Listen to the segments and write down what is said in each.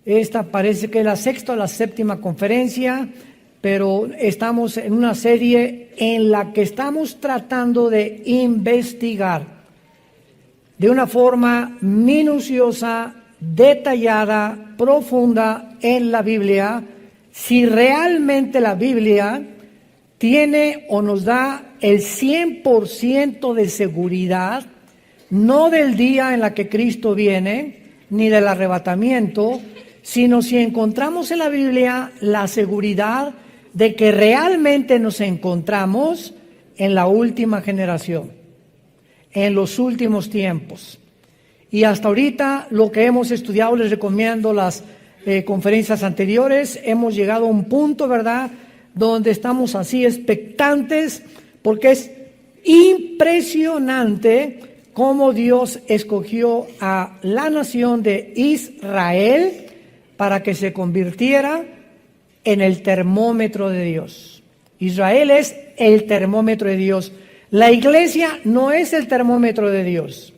Esta parece que es la sexta o la séptima conferencia, pero estamos en una serie en la que estamos tratando de investigar de una forma minuciosa, detallada, profunda en la Biblia, si realmente la Biblia tiene o nos da el 100% de seguridad, no del día en la que Cristo viene, ni del arrebatamiento, sino si encontramos en la Biblia la seguridad de que realmente nos encontramos en la última generación, en los últimos tiempos. Y hasta ahorita lo que hemos estudiado, les recomiendo las conferencias anteriores, hemos llegado a un punto, ¿verdad?, donde estamos así expectantes, porque es impresionante cómo Dios escogió a la nación de Israel para que se convirtiera en el termómetro de Dios. Israel es el termómetro de Dios. La iglesia no es el termómetro de Dios.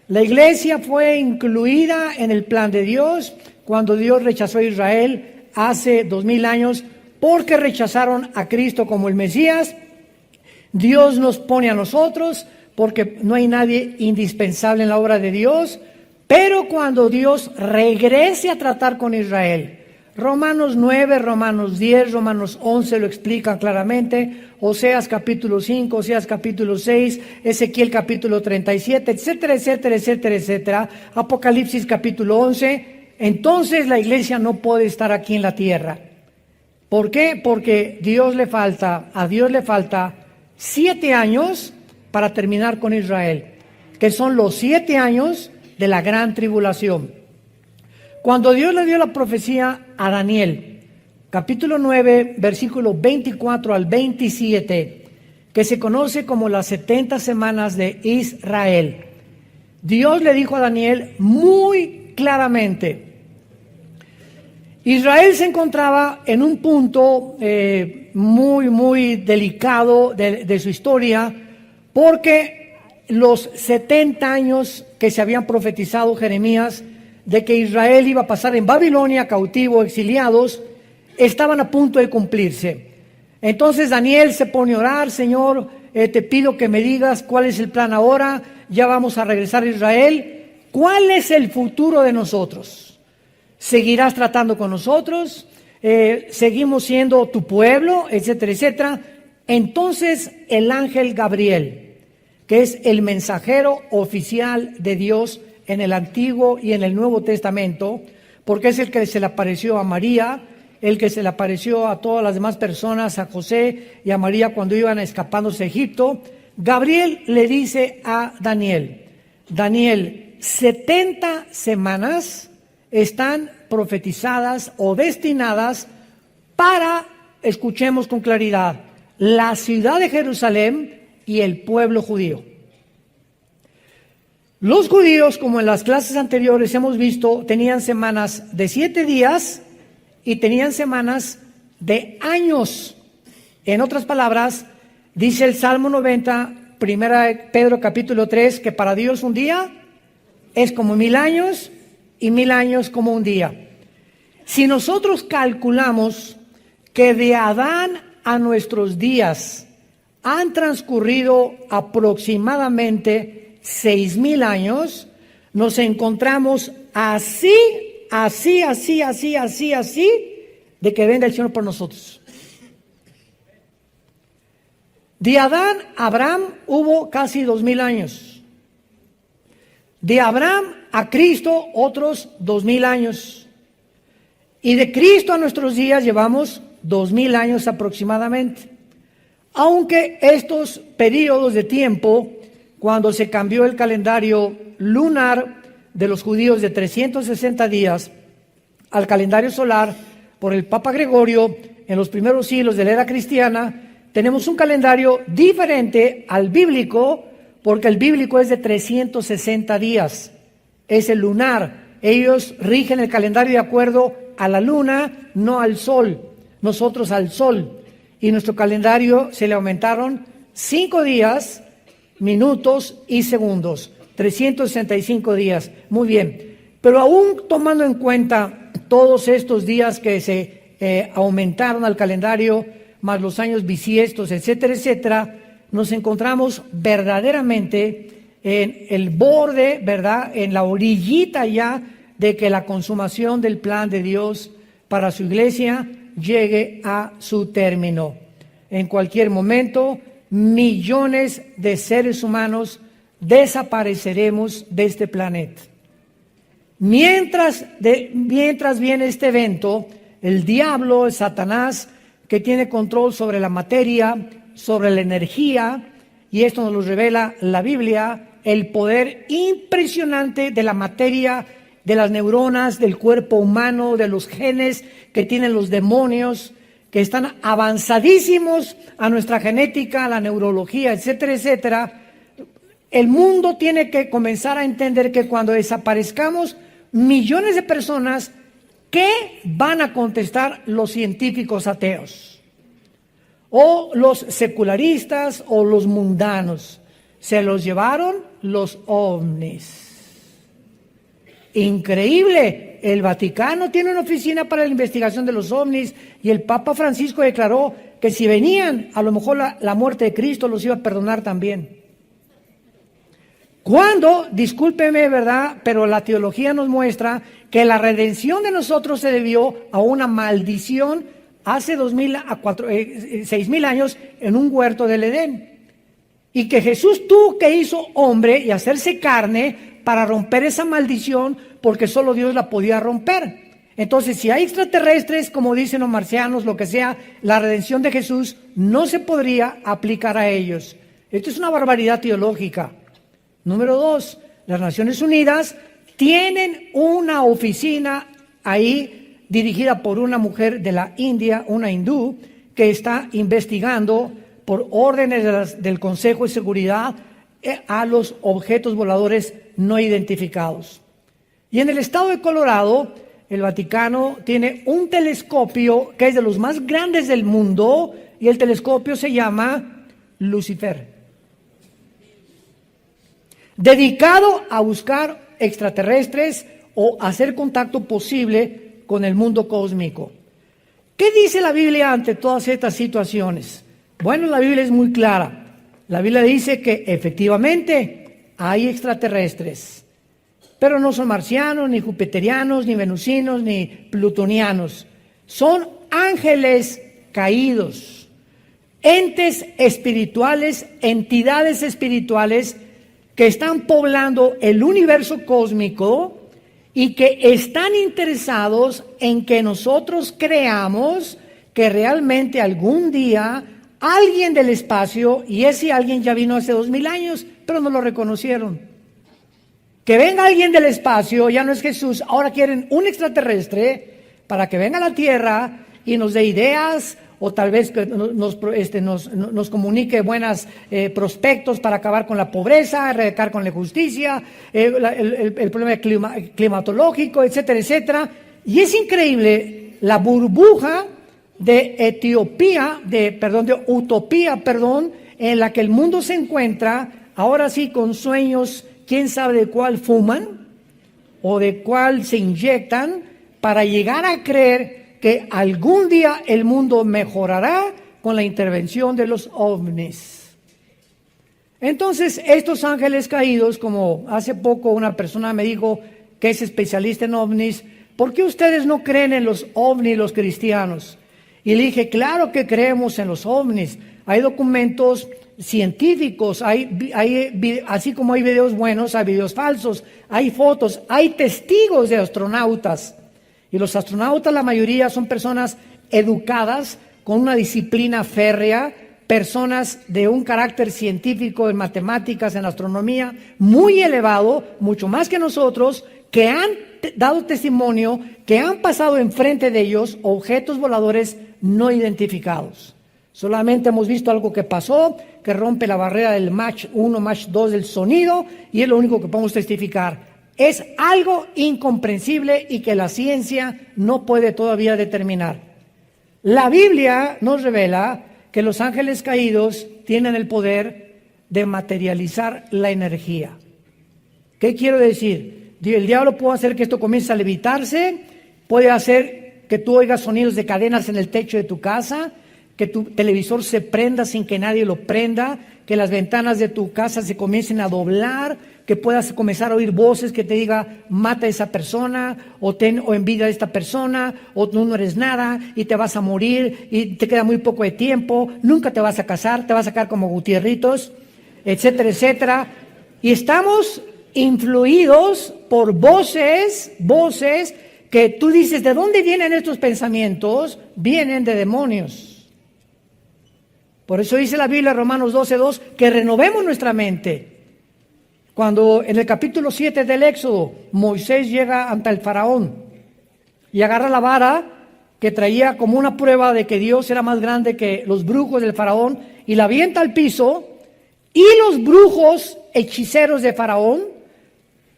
La iglesia fue incluida en el plan de Dios cuando Dios rechazó a Israel hace 2000 años porque rechazaron a Cristo como el Mesías. Dios nos pone a nosotros porque no hay nadie indispensable en la obra de Dios, pero cuando Dios regrese a tratar con Israel, Romanos 9, Romanos 10, Romanos 11 lo explican claramente, Oseas capítulo 5, Oseas capítulo 6, Ezequiel capítulo 37, etcétera, etcétera, etcétera, etcétera, Apocalipsis capítulo 11, entonces la iglesia no puede estar aquí en la tierra. ¿Por qué? Porque a Dios le falta 7 años para terminar con Israel, que son los 7 años de la gran tribulación. Cuando Dios le dio la profecía a Daniel, capítulo 9, versículo 24 al 27, que se conoce como las 70 semanas de Israel, Dios le dijo a Daniel muy claramente: Israel se encontraba en un punto muy delicado de su historia, porque los 70 años que se habían profetizado Jeremías de que Israel iba a pasar en Babilonia, cautivo, exiliados, estaban a punto de cumplirse. Entonces Daniel se pone a orar: Señor, te pido que me digas cuál es el plan ahora, ya vamos a regresar a Israel, ¿cuál es el futuro de nosotros? ¿Seguirás tratando con nosotros? ¿Seguimos siendo tu pueblo? Etcétera, etcétera. Entonces el ángel Gabriel, que es el mensajero oficial de Dios en el Antiguo y en el Nuevo Testamento, porque es el que se le apareció a María, el que se le apareció a todas las demás personas, a José y a María cuando iban escapándose a Egipto, Gabriel le dice a Daniel: Daniel, 70 semanas están profetizadas o destinadas para, escuchemos con claridad, la ciudad de Jerusalén y el pueblo judío. Los judíos, como en las clases anteriores hemos visto, tenían semanas de 7 días y tenían semanas de años. En otras palabras, dice el Salmo 90, 1 Pedro capítulo 3, que para Dios un día es como 1000 años y 1000 años como un día. Si nosotros calculamos que de Adán a nuestros días han transcurrido aproximadamente 6000 años, nos encontramos así, de que venga el Señor por nosotros. De Adán a Abraham hubo casi 2000 años. De Abraham a Cristo otros 2000 años. Y de Cristo a nuestros días llevamos 2000 años aproximadamente. Aunque estos periodos de tiempo, cuando se cambió el calendario lunar de los judíos de 360 días al calendario solar por el Papa Gregorio en los primeros siglos de la era cristiana, tenemos un calendario diferente al bíblico, porque el bíblico es de 360 días, es el lunar. Ellos rigen el calendario de acuerdo a la luna, no al sol, nosotros al sol. Y nuestro calendario se le aumentaron 5 días, minutos y segundos, 365 días. Muy bien, pero aún tomando en cuenta todos estos días que se aumentaron al calendario, más los años bisiestos, etcétera, etcétera, nos encontramos verdaderamente en el borde, ¿verdad?, en la orillita ya de que la consumación del plan de Dios para su iglesia llegue a su término. En cualquier momento, millones de seres humanos desapareceremos de este planeta. Mientras viene este evento, el diablo, el Satanás, que tiene control sobre la materia, sobre la energía, y esto nos lo revela la Biblia, el poder impresionante de la materia, de las neuronas, del cuerpo humano, de los genes que tienen los demonios, que están avanzadísimos a nuestra genética, a la neurología, etcétera, etcétera. El mundo tiene que comenzar a entender que cuando desaparezcamos millones de personas, ¿qué van a contestar los científicos ateos? O los secularistas o los mundanos. Se los llevaron los ovnis. Increíble. El Vaticano tiene una oficina para la investigación de los ovnis y el Papa Francisco declaró que si venían, a lo mejor la muerte de Cristo los iba a perdonar también. Cuando, discúlpeme, ¿verdad?, pero la teología nos muestra que la redención de nosotros se debió a una maldición hace 6,000 años en un huerto del Edén. Y que Jesús tuvo que hizo hombre y hacerse carne para romper esa maldición, porque solo Dios la podía romper. Entonces, si hay extraterrestres, como dicen los marcianos, lo que sea, la redención de Jesús no se podría aplicar a ellos. Esto es una barbaridad teológica. Número 2, las Naciones Unidas tienen una oficina ahí dirigida por una mujer de la India, una hindú, que está investigando por órdenes del Consejo de Seguridad a los objetos voladores no identificados. Y en el estado de Colorado, el Vaticano tiene un telescopio que es de los más grandes del mundo, y el telescopio se llama Lucifer, dedicado a buscar extraterrestres o hacer contacto posible con el mundo cósmico. ¿Qué dice la Biblia ante todas estas situaciones? Bueno, la Biblia es muy clara. La Biblia dice que efectivamente hay extraterrestres, pero no son marcianos, ni jupiterianos, ni venusinos, ni plutonianos. Son ángeles caídos, entes espirituales, entidades espirituales que están poblando el universo cósmico y que están interesados en que nosotros creamos que realmente algún día alguien del espacio, y ese alguien ya vino hace 2,000 años, pero no lo reconocieron. Que venga alguien del espacio, ya no es Jesús, ahora quieren un extraterrestre para que venga a la Tierra y nos dé ideas, o tal vez nos comunique buenos prospectos para acabar con la pobreza, erradicar con la injusticia, el problema climatológico, etcétera, etcétera. Y es increíble la burbuja de utopía, en la que el mundo se encuentra, ahora sí con sueños, quién sabe de cuál fuman o de cuál se inyectan, para llegar a creer que algún día el mundo mejorará con la intervención de los ovnis. Entonces, estos ángeles caídos, como hace poco una persona me dijo que es especialista en ovnis, ¿por qué ustedes no creen en los ovnis los cristianos? Y le dije, claro que creemos en los ovnis. Hay documentos científicos, así como hay videos buenos, hay videos falsos, hay fotos, hay testigos de astronautas. Y los astronautas, la mayoría, son personas educadas, con una disciplina férrea, personas de un carácter científico en matemáticas, en astronomía, muy elevado, mucho más que nosotros, que han dado testimonio, que han pasado enfrente de ellos objetos voladores no identificados. Solamente hemos visto algo que pasó, que rompe la barrera del Mach 1, Mach 2 del sonido, y es lo único que podemos testificar. Es algo incomprensible y que la ciencia no puede todavía determinar. La Biblia nos revela que los ángeles caídos tienen el poder de materializar la energía. ¿Qué quiero decir? El diablo puede hacer que esto comience a levitarse puede hacer que tú oigas sonidos de cadenas en el techo de tu casa, que tu televisor se prenda sin que nadie lo prenda, que las ventanas de tu casa se comiencen a doblar, que puedas comenzar a oír voces que te diga mata a esa persona, o envidia a esta persona, o tú no eres nada y te vas a morir y te queda muy poco de tiempo, nunca te vas a casar, te vas a sacar como Gutierritos, etcétera, etcétera. Y estamos influidos por voces que tú dices, ¿de dónde vienen estos pensamientos? Vienen de demonios. Por eso dice la Biblia, Romanos 12:2, que renovemos nuestra mente. Cuando en el capítulo 7 del Éxodo, Moisés llega ante el faraón y agarra la vara que traía como una prueba de que Dios era más grande que los brujos del faraón y la avienta al piso, y los brujos hechiceros de faraón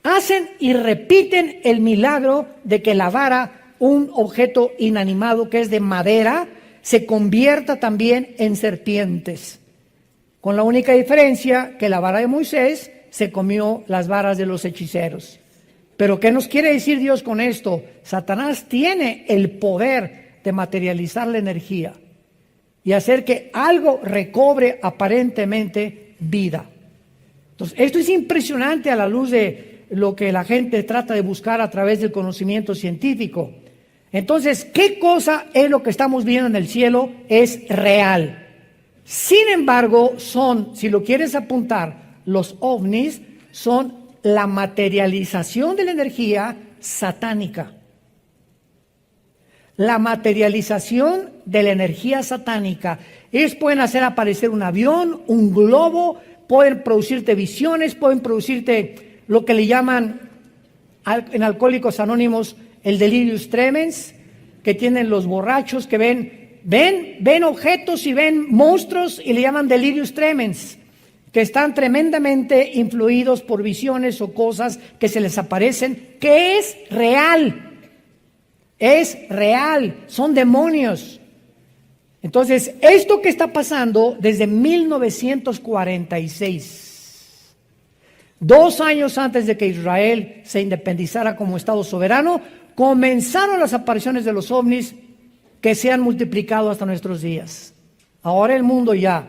hacen y repiten el milagro de que la vara, un objeto inanimado que es de madera, se convierta también en serpientes. Con la única diferencia que la vara de Moisés se comió las varas de los hechiceros. Pero ¿qué nos quiere decir Dios con esto? Satanás tiene el poder de materializar la energía y hacer que algo recobre aparentemente vida. Entonces, esto es impresionante a la luz de lo que la gente trata de buscar a través del conocimiento científico. Entonces, ¿qué cosa es lo que estamos viendo en el cielo? Es real. Sin embargo, si lo quieres apuntar, los ovnis son la materialización de la energía satánica. La materialización de la energía satánica. Ellos pueden hacer aparecer un avión, un globo, pueden producirte visiones, pueden producirte lo que le llaman en Alcohólicos Anónimos el delirium tremens, que tienen los borrachos que ven objetos y ven monstruos y le llaman delirium tremens, que están tremendamente influidos por visiones o cosas que se les aparecen, que es real, son demonios. Entonces, esto que está pasando desde 1946, 2 años antes de que Israel se independizara como Estado soberano, comenzaron las apariciones de los ovnis que se han multiplicado hasta nuestros días. Ahora el mundo ya,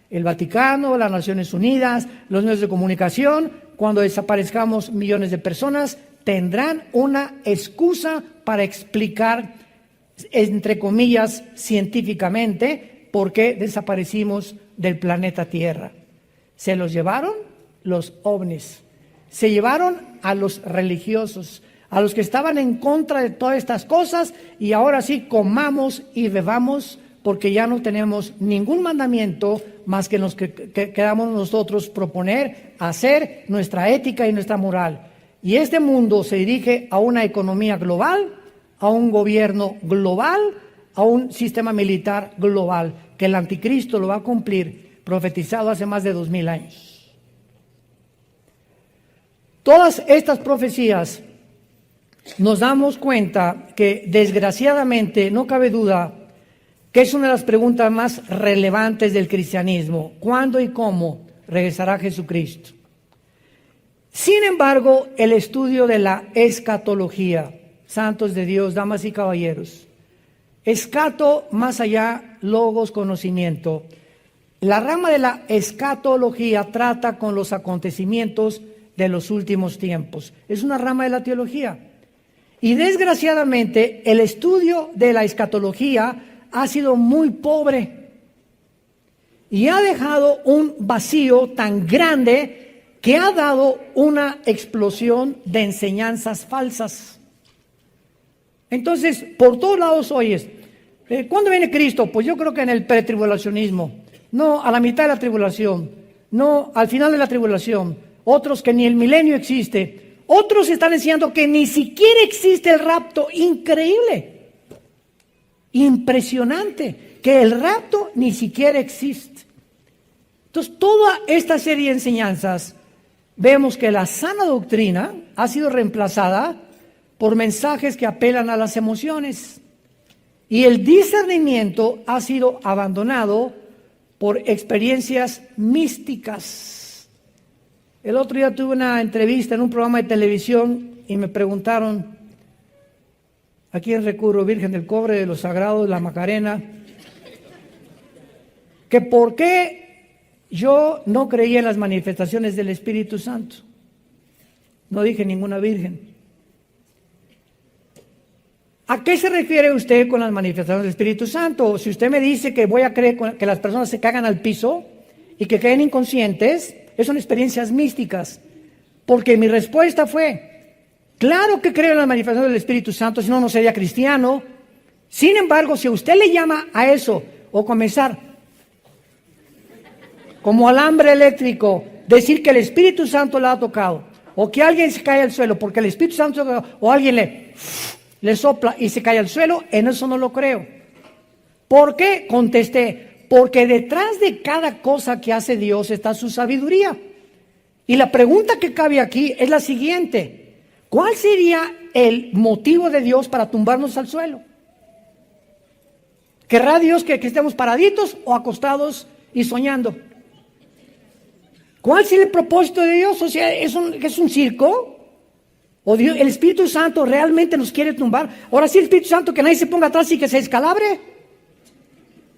el Vaticano, las Naciones Unidas, los medios de comunicación, cuando desaparezcamos millones de personas, tendrán una excusa para explicar, entre comillas, científicamente, por qué desaparecimos del planeta Tierra. Se los llevaron los ovnis, se llevaron a los religiosos, a los que estaban en contra de todas estas cosas, y ahora sí comamos y bebamos, porque ya no tenemos ningún mandamiento más que los que queramos nosotros proponer, hacer nuestra ética y nuestra moral. Y este mundo se dirige a una economía global, a un gobierno global, a un sistema militar global, que el anticristo lo va a cumplir, profetizado hace más de 2000 años. Todas estas profecías nos damos cuenta que desgraciadamente no cabe duda que es una de las preguntas más relevantes del cristianismo: ¿cuándo y cómo regresará Jesucristo? Sin embargo, el estudio de la escatología, santos de Dios, damas y caballeros, escato más allá, logos, conocimiento. La rama de la escatología trata con los acontecimientos de los últimos tiempos. Es una rama de la teología. Y desgraciadamente, el estudio de la escatología ha sido muy pobre y ha dejado un vacío tan grande que ha dado una explosión de enseñanzas falsas. Entonces, por todos lados oyes, ¿cuándo viene Cristo? Pues yo creo que en el pretribulacionismo, no a la mitad de la tribulación, no al final de la tribulación, otros que ni el milenio existe, otros están enseñando que ni siquiera existe el rapto. Increíble, impresionante, que el rapto ni siquiera existe. Entonces, toda esta serie de enseñanzas, vemos que la sana doctrina ha sido reemplazada por mensajes que apelan a las emociones, y el discernimiento ha sido abandonado por experiencias místicas. El otro día tuve una entrevista en un programa de televisión y me preguntaron, aquí en Recurro, Virgen del Cobre, de los Sagrados, la Macarena, que por qué yo no creía en las manifestaciones del Espíritu Santo. No dije ninguna virgen. ¿A qué se refiere usted con las manifestaciones del Espíritu Santo? Si usted me dice que voy a creer que las personas se cagan al piso y que queden inconscientes, son experiencias místicas. Porque mi respuesta fue, claro que creo en las manifestaciones del Espíritu Santo, si no, no sería cristiano. Sin embargo, si usted le llama a eso, o comenzar como alambre eléctrico, decir que el Espíritu Santo la ha tocado, o que alguien se cae al suelo porque el Espíritu Santo, o alguien le sopla y se cae al suelo, en eso no lo creo. ¿Por qué? Contesté, porque detrás de cada cosa que hace Dios está su sabiduría. Y la pregunta que cabe aquí es la siguiente: ¿cuál sería el motivo de Dios para tumbarnos al suelo? ¿Querrá Dios que estemos paraditos o acostados y soñando? ¿Cuál sería el propósito de Dios? O sea, ¿es un circo? ¿O Dios, el Espíritu Santo realmente nos quiere tumbar? Ahora sí, el Espíritu Santo, que nadie se ponga atrás y que se descalabre.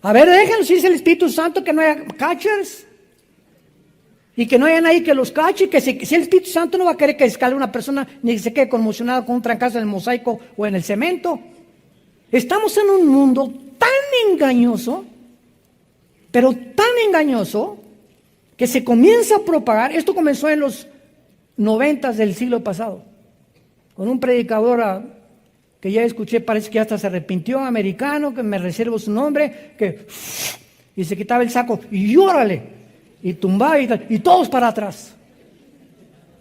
A ver, déjenos, si es el Espíritu Santo, que no haya catchers. Y que no haya nadie que los cache. Si el Espíritu Santo no va a querer que descalabre una persona, ni que se quede conmocionada con un trancazo en el mosaico o en el cemento. Estamos en un mundo tan engañoso, pero tan engañoso, que se comienza a propagar. Esto comenzó en los 90 del siglo pasado, con un predicador que ya escuché, parece que hasta se arrepintió, americano, que me reservo su nombre, y se quitaba el saco, y órale, y tumbaba, y todos para atrás.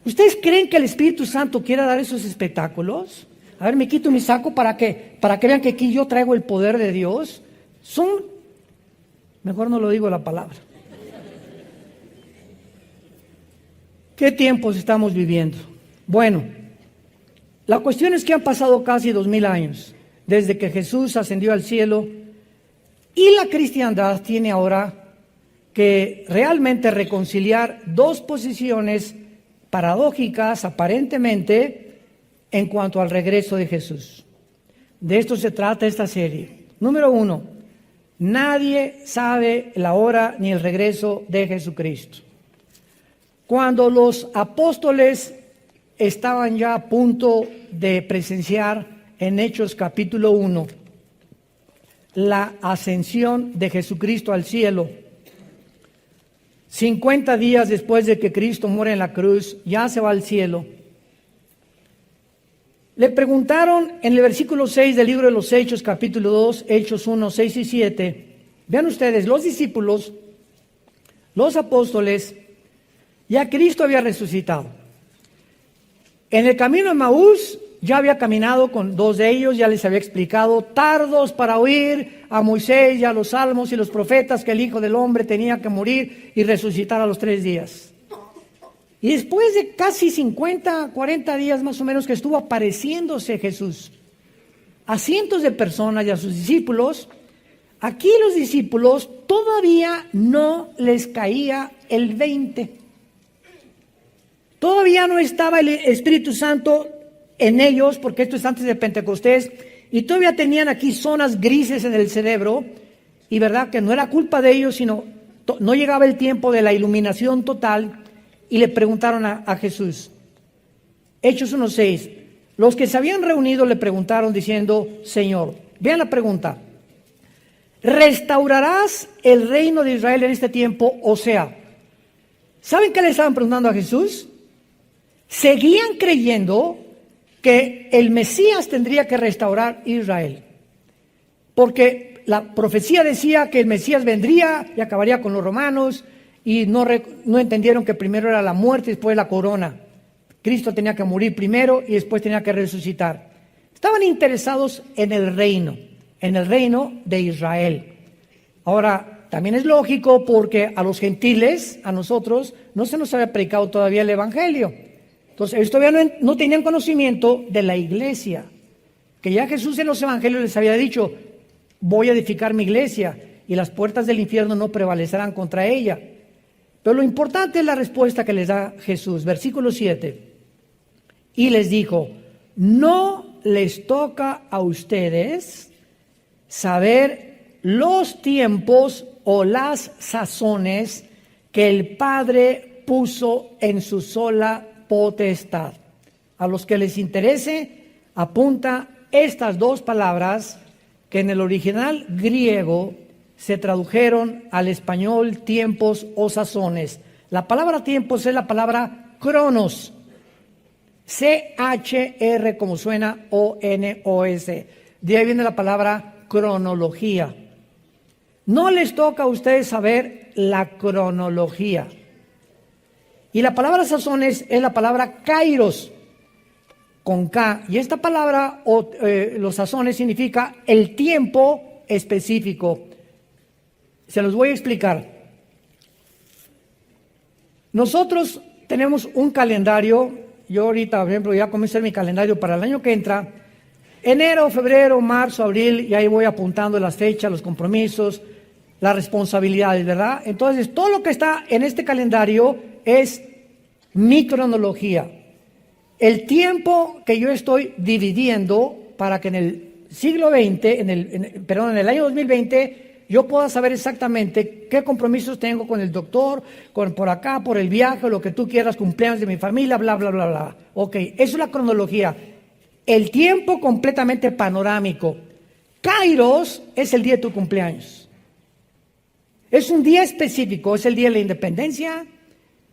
¿Ustedes creen que el Espíritu Santo quiera dar esos espectáculos? A ver, me quito mi saco para que vean que aquí yo traigo el poder de Dios. Mejor no lo digo la palabra. ¿Qué tiempos estamos viviendo? Bueno, la cuestión es que han pasado casi 2000 años desde que Jesús ascendió al cielo, y la cristiandad tiene ahora que realmente reconciliar dos posiciones paradójicas aparentemente en cuanto al regreso de Jesús. De esto se trata esta serie. Número 1, nadie sabe la hora ni el regreso de Jesucristo. Cuando los apóstoles estaban ya a punto de presenciar en Hechos capítulo 1 la ascensión de Jesucristo al cielo, 50 días después de que Cristo muere en la cruz, ya se va al cielo. Le preguntaron en el versículo 6 del libro de los Hechos, capítulo 2, Hechos 1, 6 y 7. Vean ustedes, los discípulos, los apóstoles, ya Cristo había resucitado. En el camino de Maús ya había caminado con dos de ellos, ya les había explicado, tardos para oír a Moisés y a los salmos y los profetas, que el Hijo del Hombre tenía que morir y resucitar a los 3 días. Y después de casi 50, 40 días más o menos que estuvo apareciéndose Jesús a cientos de personas y a sus discípulos, aquí los discípulos todavía no les caía el 20. Todavía no estaba el Espíritu Santo en ellos, porque esto es antes de Pentecostés, y todavía tenían aquí zonas grises en el cerebro, y verdad que no era culpa de ellos, sino no llegaba el tiempo de la iluminación total, y le preguntaron a Jesús. Hechos 1:6, los que se habían reunido le preguntaron diciendo, Señor, vean la pregunta, ¿restaurarás el reino de Israel en este tiempo? O sea, ¿saben qué le estaban preguntando a Jesús? Seguían creyendo que el Mesías tendría que restaurar Israel, porque la profecía decía que el Mesías vendría y acabaría con los romanos, y no entendieron que primero era la muerte y después la corona. Cristo tenía que morir primero y después tenía que resucitar. Estaban interesados en el reino de Israel. Ahora, también es lógico, porque a los gentiles, a nosotros, no se nos había predicado todavía el evangelio. Entonces, ellos todavía no tenían conocimiento de la iglesia, que ya Jesús en los evangelios les había dicho, voy a edificar mi iglesia y las puertas del infierno no prevalecerán contra ella. Pero lo importante es la respuesta que les da Jesús. Versículo 7. Y les dijo, no les toca a ustedes saber los tiempos o las sazones que el Padre puso en su sola potestad. A los que les interese, apunta estas dos palabras que en el original griego se tradujeron al español tiempos o sazones. La palabra tiempos es la palabra cronos, C-H-R como suena O-N-O-S. De ahí viene la palabra cronología. No les toca a ustedes saber la cronología. Y la palabra sazones es la palabra kairos, con K. Y esta palabra, los sazones, significa el tiempo específico. Se los voy a explicar. Nosotros tenemos un calendario. Yo ahorita, por ejemplo, ya comencé mi calendario para el año que entra. Enero, febrero, marzo, abril, y ahí voy apuntando las fechas, los compromisos, las responsabilidades, ¿verdad? Entonces, todo lo que está en este calendario es mi cronología. El tiempo que yo estoy dividiendo para que en el siglo XX, en el año 2020, yo pueda saber exactamente qué compromisos tengo con el doctor, por acá, por el viaje, lo que tú quieras, cumpleaños de mi familia, bla, bla, bla, bla. Ok, eso es la cronología. El tiempo completamente panorámico. Kairos es el día de tu cumpleaños. Es un día específico, es el día de la independencia,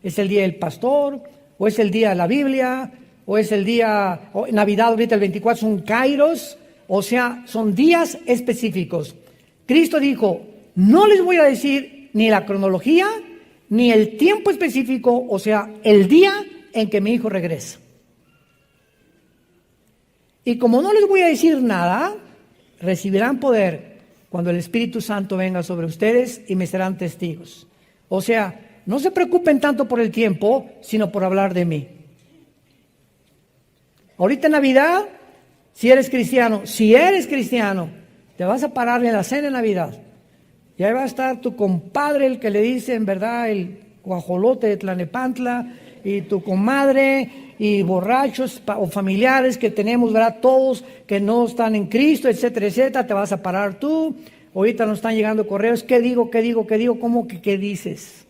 es el día del pastor, o es el día de la Biblia, o es el día, Navidad ahorita el 24 son kairos, o sea, son días específicos. Cristo dijo, no les voy a decir ni la cronología, ni el tiempo específico, o sea, el día en que mi hijo regresa. Y como no les voy a decir nada, recibirán poder cuando el Espíritu Santo venga sobre ustedes y me serán testigos. O sea, no se preocupen tanto por el tiempo, sino por hablar de mí. Ahorita en Navidad, si eres cristiano, te vas a parar en la cena de Navidad. Y ahí va a estar tu compadre, el que le dicen, ¿verdad?, el guajolote de Tlalnepantla, y tu comadre, y borrachos o familiares que tenemos, ¿verdad?, todos que no están en Cristo, etcétera, etcétera. Te vas a parar tú. Ahorita nos están llegando correos. ¿Qué digo? ¿Cómo que qué dices?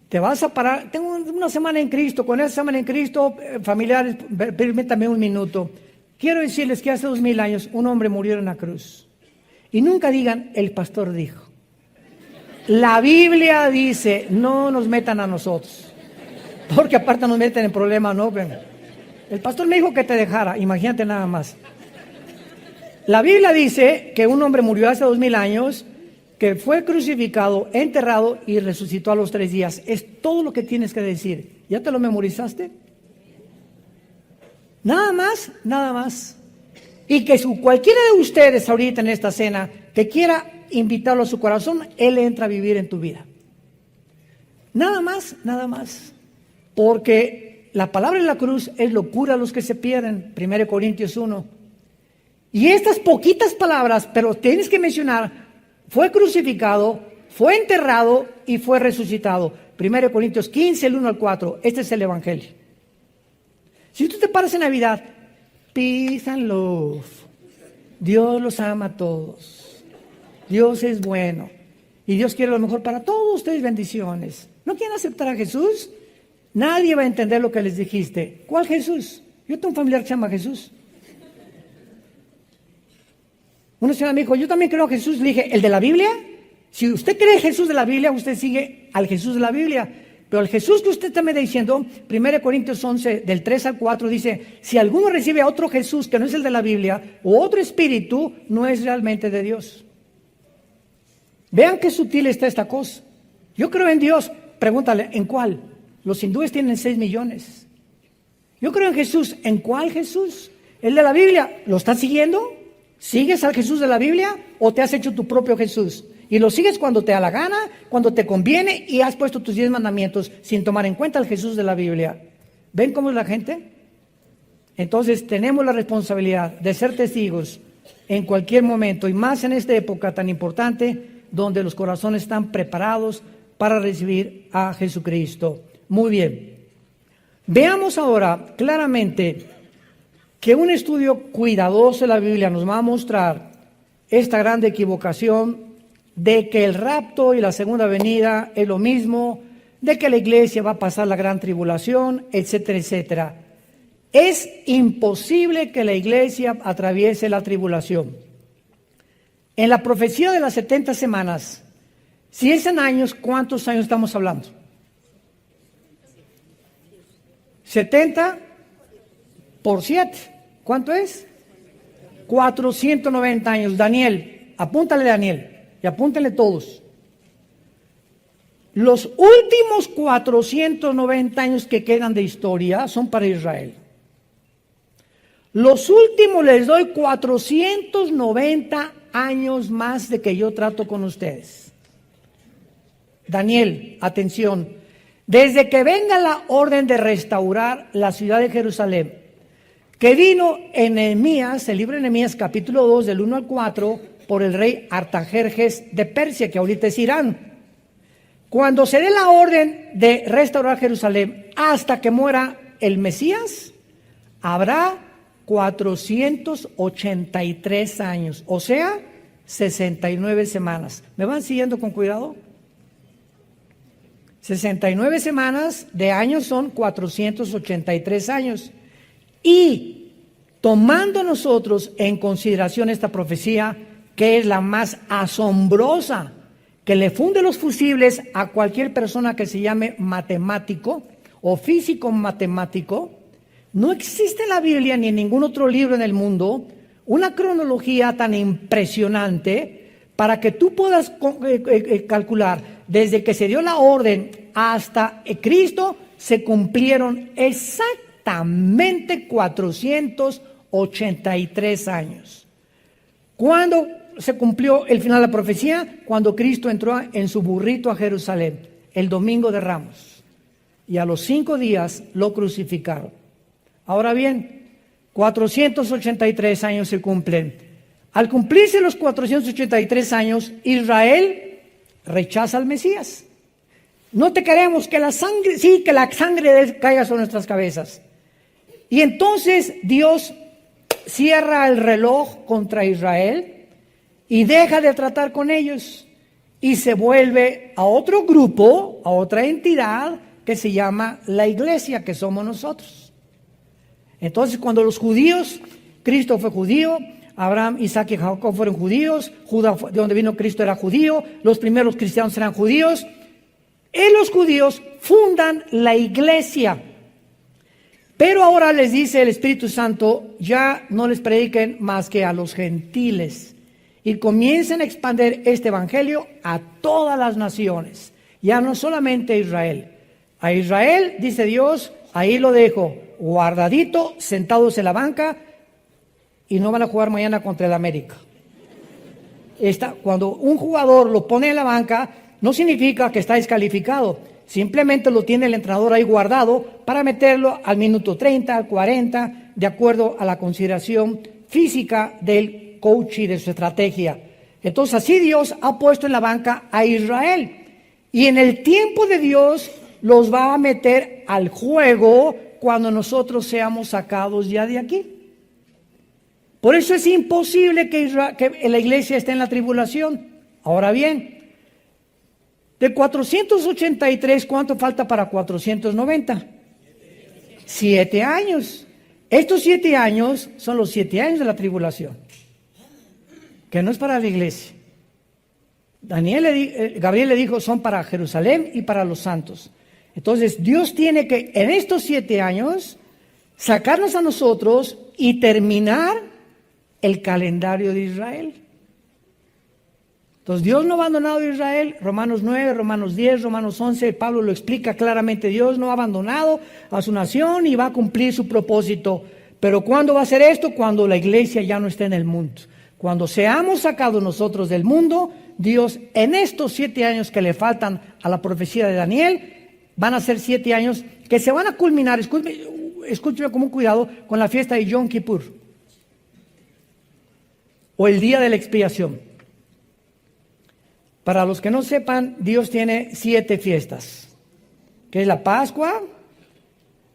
Te vas a parar. Tengo una semana en Cristo. Con esa semana en Cristo, familiares, permítame un minuto. Quiero decirles que hace 2000 años un hombre murió en la cruz. Y nunca digan, el pastor dijo. La Biblia dice, no nos metan a nosotros. Porque aparte nos meten en problemas, ¿no? El pastor me dijo que te dejara, imagínate nada más. La Biblia dice que un hombre murió hace 2000 años, que fue crucificado, enterrado y resucitó a los 3 días. Es todo lo que tienes que decir. ¿Ya te lo memorizaste? Nada más. Y que cualquiera de ustedes ahorita en esta cena que quiera invitarlo a su corazón, Él entra a vivir en tu vida. Nada más. Porque la palabra en la cruz es locura a los que se pierden. 1 Corintios 1. Y estas poquitas palabras, pero tienes que mencionar, fue crucificado, fue enterrado y fue resucitado. 1 Corintios 15, el 1 al 4. Este es el Evangelio. Si tú te paras en Navidad, peace and love. Dios los ama a todos. Dios es bueno. Y Dios quiere lo mejor para todos ustedes, bendiciones. ¿No quieren aceptar a Jesús? Nadie va a entender lo que les dijiste. ¿Cuál Jesús? Yo tengo un familiar que se llama Jesús. Una señora me dijo, yo también creo a Jesús. Le dije, ¿el de la Biblia? Si usted cree Jesús de la Biblia, usted sigue al Jesús de la Biblia. Pero el Jesús que usted está me está diciendo, 1 Corintios 11, del 3 al 4, dice, si alguno recibe a otro Jesús que no es el de la Biblia, o otro espíritu, no es realmente de Dios. Vean qué sutil está esta cosa. Yo creo en Dios. Pregúntale, ¿en cuál? Los hindúes tienen 6 millones. Yo creo en Jesús. ¿En cuál Jesús? ¿El de la Biblia? ¿Lo estás siguiendo? ¿Sigues al Jesús de la Biblia o te has hecho tu propio Jesús? Y lo sigues cuando te da la gana, cuando te conviene y has puesto tus 10 mandamientos sin tomar en cuenta el Jesús de la Biblia. ¿Ven cómo es la gente? Entonces tenemos la responsabilidad de ser testigos en cualquier momento y más en esta época tan importante donde los corazones están preparados para recibir a Jesucristo. Muy bien. Veamos ahora claramente que un estudio cuidadoso de la Biblia nos va a mostrar esta gran equivocación de que el rapto y la segunda venida es lo mismo, de que la iglesia va a pasar la gran tribulación, etcétera, etcétera. Es imposible que la iglesia atraviese la tribulación. En la profecía de las 70 semanas, si es en años, ¿cuántos años estamos hablando? 70 por 7. ¿Cuánto es? 490 años. Daniel, apúntale Daniel y apúntenle todos. Los últimos 490 años que quedan de historia son para Israel. Los últimos les doy 490 años más de que yo trato con ustedes. Daniel, atención. Desde que venga la orden de restaurar la ciudad de Jerusalén, que vino en Nehemías, el libro de Nehemías capítulo 2 del 1 al 4, por el rey Artajerjes de Persia, que ahorita es Irán. Cuando se dé la orden de restaurar Jerusalén hasta que muera el Mesías, habrá 483 años, o sea, 69 semanas. ¿Me van siguiendo con cuidado? 69 semanas de años son 483 años. Y tomando nosotros en consideración esta profecía, que es la más asombrosa, que le funde los fusibles a cualquier persona que se llame matemático o físico matemático, no existe en la Biblia ni en ningún otro libro en el mundo una cronología tan impresionante para que tú puedas calcular desde que se dio la orden hasta Cristo se cumplieron exactamente 483 años. ¿Cuándo se cumplió el final de la profecía? Cuando Cristo entró en su burrito a Jerusalén, el domingo de Ramos, y a los 5 días lo crucificaron. Ahora bien, 483 años se cumplen. Al cumplirse los 483 años, Israel rechaza al Mesías. No te queremos, que la sangre, sí, que la sangre de él caiga sobre nuestras cabezas. Y entonces Dios cierra el reloj contra Israel y deja de tratar con ellos y se vuelve a otro grupo, a otra entidad que se llama la iglesia, que somos nosotros. Entonces, cuando los judíos, Cristo fue judío, Abraham, Isaac y Jacob fueron judíos, Judá, de donde vino Cristo, era judío, los primeros cristianos eran judíos, y los judíos fundan la iglesia. Pero ahora les dice el Espíritu Santo, ya no les prediquen más que a los gentiles, y comiencen a expandir este evangelio a todas las naciones, ya no solamente a Israel. A Israel, dice Dios, ahí lo dejo, guardadito, sentados en la banca, y no van a jugar mañana contra el América. Cuando un jugador lo pone en la banca, no significa que está descalificado, simplemente lo tiene el entrenador ahí guardado para meterlo al minuto 30, al 40, de acuerdo a la consideración física del coach y de su estrategia. Entonces así Dios ha puesto en la banca a Israel, y en el tiempo de Dios los va a meter al juego cuando nosotros seamos sacados ya de aquí. Por eso es imposible que la iglesia esté en la tribulación. Ahora bien, de 483, ¿cuánto falta para 490? 7 años. Estos 7 años son los 7 años de la tribulación, que no es para la iglesia. Gabriel le dijo, son para Jerusalén y para los santos. Entonces Dios tiene que en estos 7 años sacarnos a nosotros y terminar el calendario de Israel. Entonces Dios no ha abandonado a Israel. Romanos 9, Romanos 10, Romanos 11, Pablo lo explica claramente. Dios no ha abandonado a su nación y va a cumplir su propósito. Pero ¿cuándo va a hacer esto? Cuando la iglesia ya no esté en el mundo. Cuando seamos sacados nosotros del mundo, Dios en estos 7 años que le faltan a la profecía de Daniel, van a ser 7 años que se van a culminar, escúcheme con cuidado, con la fiesta de Yom Kippur, o el día de la expiación. Para los que no sepan, Dios tiene 7 fiestas, que es la Pascua,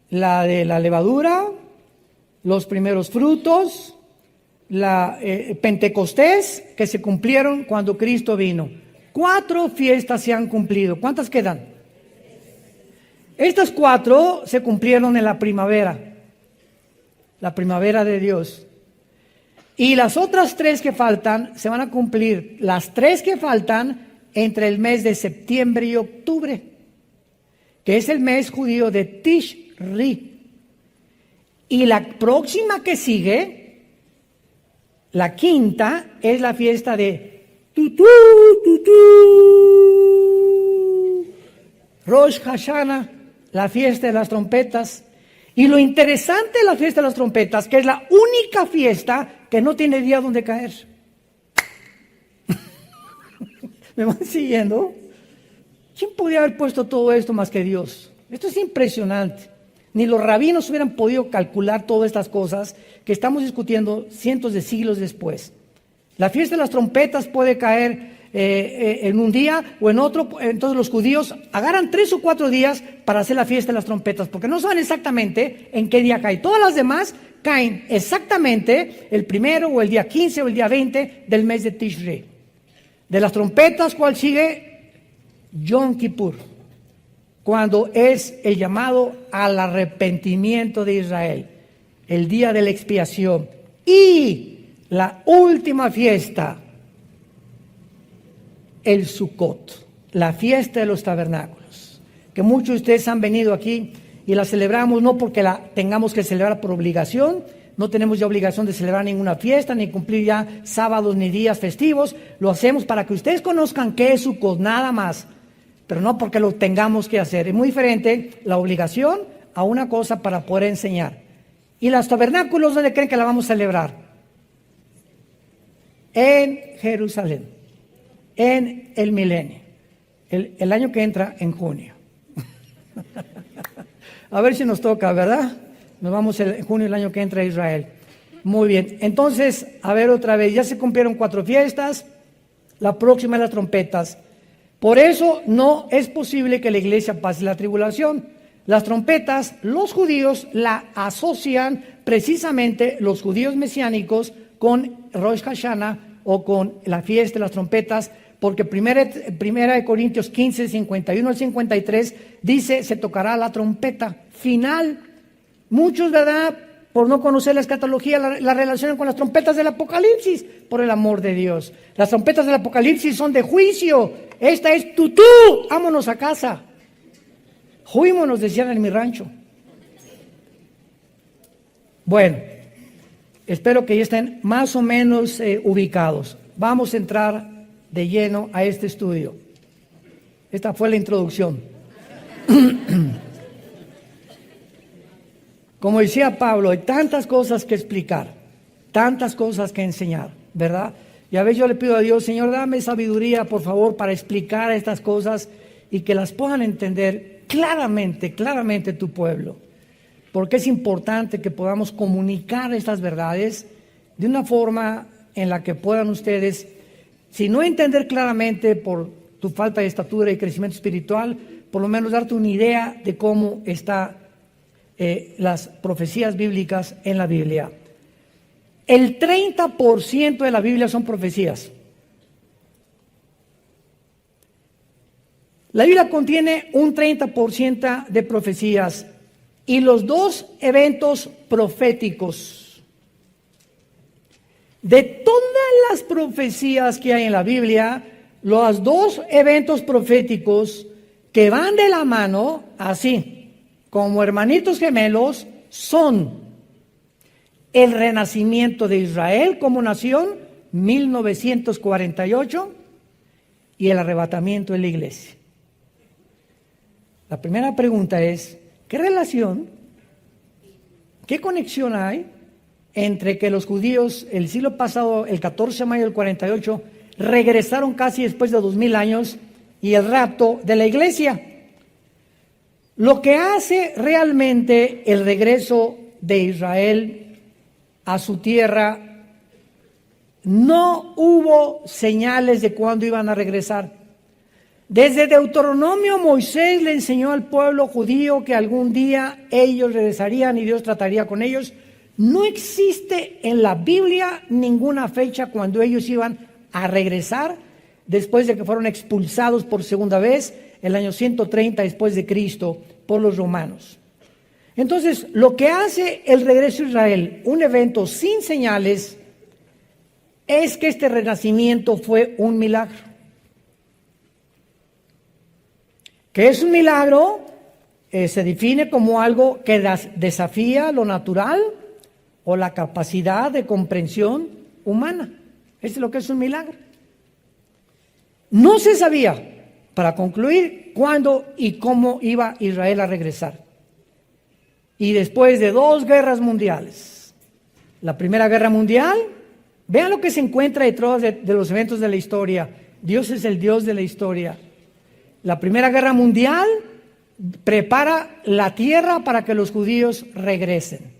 la de la levadura, los primeros frutos, la Pentecostés, que se cumplieron cuando Cristo vino. 4 fiestas se han cumplido. ¿Cuántas quedan? Estas 4 se cumplieron en la primavera de Dios. Y las otras 3 que faltan se van a cumplir, las 3 que faltan, entre el mes de septiembre y octubre, que es el mes judío de Tishri. Y la próxima que sigue, la quinta, es la fiesta de Rosh Hashanah, la fiesta de las trompetas. Y lo interesante de la fiesta de las trompetas, que es la única fiesta que no tiene día donde caer. ¿Me van siguiendo? ¿Quién podría haber puesto todo esto más que Dios? Esto es impresionante. Ni los rabinos hubieran podido calcular todas estas cosas que estamos discutiendo cientos de siglos después. La fiesta de las trompetas puede caer en un día o en otro. Entonces los judíos agarran 3 o 4 días para hacer la fiesta de las trompetas, porque no saben exactamente en qué día cae. Todas las demás caen exactamente el 1 o el día 15 o el día 20 del mes de Tishri. De las trompetas, ¿cuál sigue? Yom Kippur, cuando es el llamado al arrepentimiento de Israel, el día de la expiación. Y la última fiesta, el Sukkot, la fiesta de los tabernáculos, que muchos de ustedes han venido aquí y la celebramos no porque la tengamos que celebrar por obligación. No tenemos ya obligación de celebrar ninguna fiesta, ni cumplir ya sábados ni días festivos. Lo hacemos para que ustedes conozcan qué es Sukkot, nada más, pero no porque lo tengamos que hacer. Es muy diferente la obligación a una cosa para poder enseñar. ¿Y los tabernáculos dónde creen que la vamos a celebrar? En Jerusalén, en el milenio, el año que entra en junio. A ver si nos toca, ¿verdad? Nos vamos en junio el año que entra a Israel. Muy bien, entonces, a ver otra vez, ya se cumplieron 4 fiestas, la próxima es las trompetas. Por eso no es posible que la iglesia pase la tribulación. Las trompetas, los judíos la asocian precisamente, los judíos mesiánicos, con Rosh Hashanah o con la fiesta de las trompetas, porque primera de Corintios 15, 51 al 53, dice, se tocará la trompeta final. Muchos, ¿verdad?, por no conocer la escatología, la relacionan con las trompetas del Apocalipsis, por el amor de Dios. Las trompetas del Apocalipsis son de juicio. Esta es tutú, vámonos a casa. Juímonos, decían en mi rancho. Bueno, espero que ya estén más o menos ubicados. Vamos a entrar de lleno a este estudio. Esta fue la introducción. Como decía Pablo, hay tantas cosas que explicar, tantas cosas que enseñar, ¿verdad? Y a veces yo le pido a Dios, Señor, dame sabiduría, por favor, para explicar estas cosas y que las puedan entender claramente tu pueblo. Porque es importante que podamos comunicar estas verdades de una forma en la que puedan ustedes, si no entender claramente por tu falta de estatura y crecimiento espiritual, por lo menos darte una idea de cómo está las profecías bíblicas en la Biblia. El 30% de la Biblia son profecías. La Biblia contiene un 30% de profecías y los 2 eventos proféticos. De todas las profecías que hay en la Biblia, los 2 eventos proféticos que van de la mano, así, como hermanitos gemelos, son el renacimiento de Israel como nación, 1948, y el arrebatamiento de la iglesia. La primera pregunta es, ¿qué relación, qué conexión hay entre que los judíos el siglo pasado, el 14 de mayo del 48, regresaron casi después de 2000 años y el rapto de la iglesia? Lo que hace realmente el regreso de Israel a su tierra, no hubo señales de cuándo iban a regresar. Desde Deuteronomio, Moisés le enseñó al pueblo judío que algún día ellos regresarían y Dios trataría con ellos. No existe en la Biblia ninguna fecha cuando ellos iban a regresar después de que fueron expulsados por segunda vez, el año 130 después de Cristo, por los romanos. Entonces, lo que hace el regreso a Israel, un evento sin señales, es que este renacimiento fue un milagro. ¿Qué es un milagro? Se define como algo que desafía lo natural o la capacidad de comprensión humana. Esto es lo que es un milagro. No se sabía, para concluir, cuándo y cómo iba Israel a regresar. Y después de 2 guerras mundiales, la Primera Guerra Mundial, vean lo que se encuentra detrás de los eventos de la historia. Dios es el Dios de la historia. La Primera Guerra Mundial prepara la tierra para que los judíos regresen.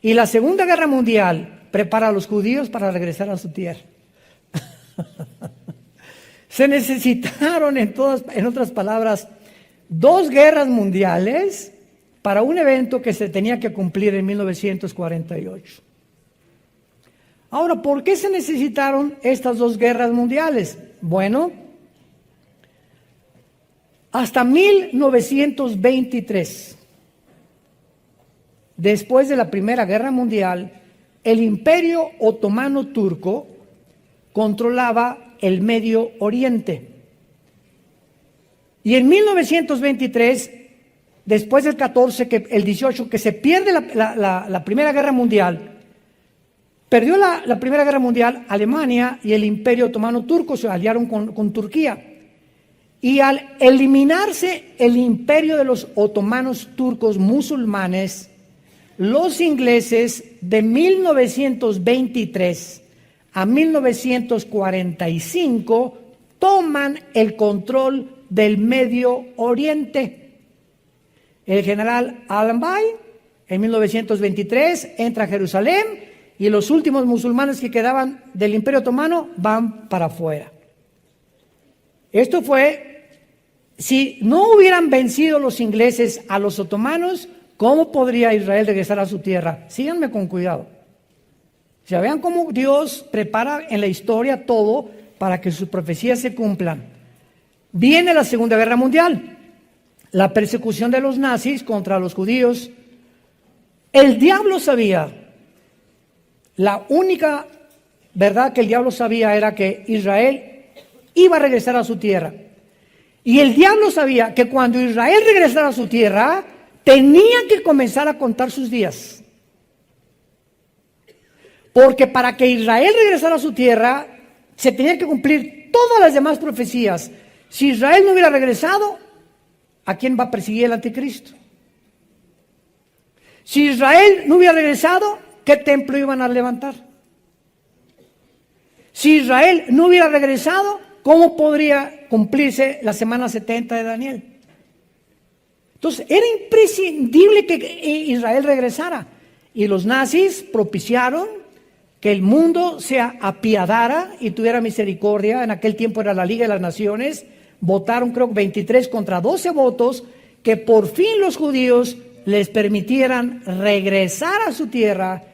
Y la Segunda Guerra Mundial prepara a los judíos para regresar a su tierra. Se necesitaron, en otras palabras, 2 guerras mundiales para un evento que se tenía que cumplir en 1948. Ahora, ¿por qué se necesitaron estas 2 guerras mundiales? Bueno, hasta 1923, después de la Primera Guerra Mundial, el Imperio Otomano Turco controlaba el Medio Oriente. Y en 1923, después del 14, el 18, que se pierde la Primera Guerra Mundial, perdió la Primera Guerra Mundial Alemania y el Imperio Otomano Turco se aliaron con Turquía. Y al eliminarse el imperio de los otomanos turcos musulmanes, los ingleses de 1923 a 1945 toman el control del Medio Oriente. El general Allenby en 1923 entra a Jerusalén y los últimos musulmanes que quedaban del Imperio Otomano van para afuera. Esto fue, si no hubieran vencido los ingleses a los otomanos, ¿cómo podría Israel regresar a su tierra? Síganme con cuidado. O sea, vean cómo Dios prepara en la historia todo para que sus profecías se cumplan. Viene la Segunda Guerra Mundial, la persecución de los nazis contra los judíos. El diablo sabía, la única verdad que el diablo sabía era que Israel iba a regresar a su tierra. Y el diablo sabía que cuando Israel regresara a su tierra, tenía que comenzar a contar sus días. Porque para que Israel regresara a su tierra, se tenía que cumplir todas las demás profecías. Si Israel no hubiera regresado, ¿a quién va a perseguir el anticristo? Si Israel no hubiera regresado, ¿qué templo iban a levantar? Si Israel no hubiera regresado, ¿cómo podría cumplirse la semana 70 de Daniel? Entonces, era imprescindible que Israel regresara. Y los nazis propiciaron que el mundo se apiadara y tuviera misericordia. En aquel tiempo era la Liga de las Naciones. Votaron, creo, 23 contra 12 votos, que por fin los judíos les permitieran regresar a su tierra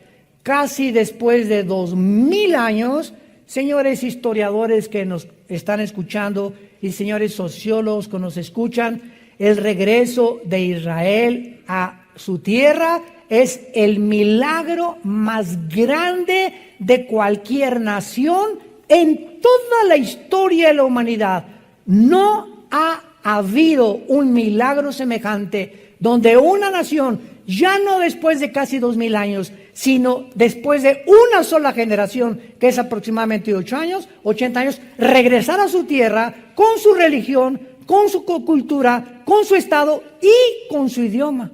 casi después de 2000 años. Señores historiadores que nos están escuchando y señores sociólogos que nos escuchan, el regreso de Israel a su tierra es el milagro más grande de cualquier nación en toda la historia de la humanidad. No ha habido un milagro semejante donde una nación, ya no después de casi 2000 años, sino después de una sola generación, que es aproximadamente 80 años, regresar a su tierra con su religión, con su cultura, con su estado y con su idioma.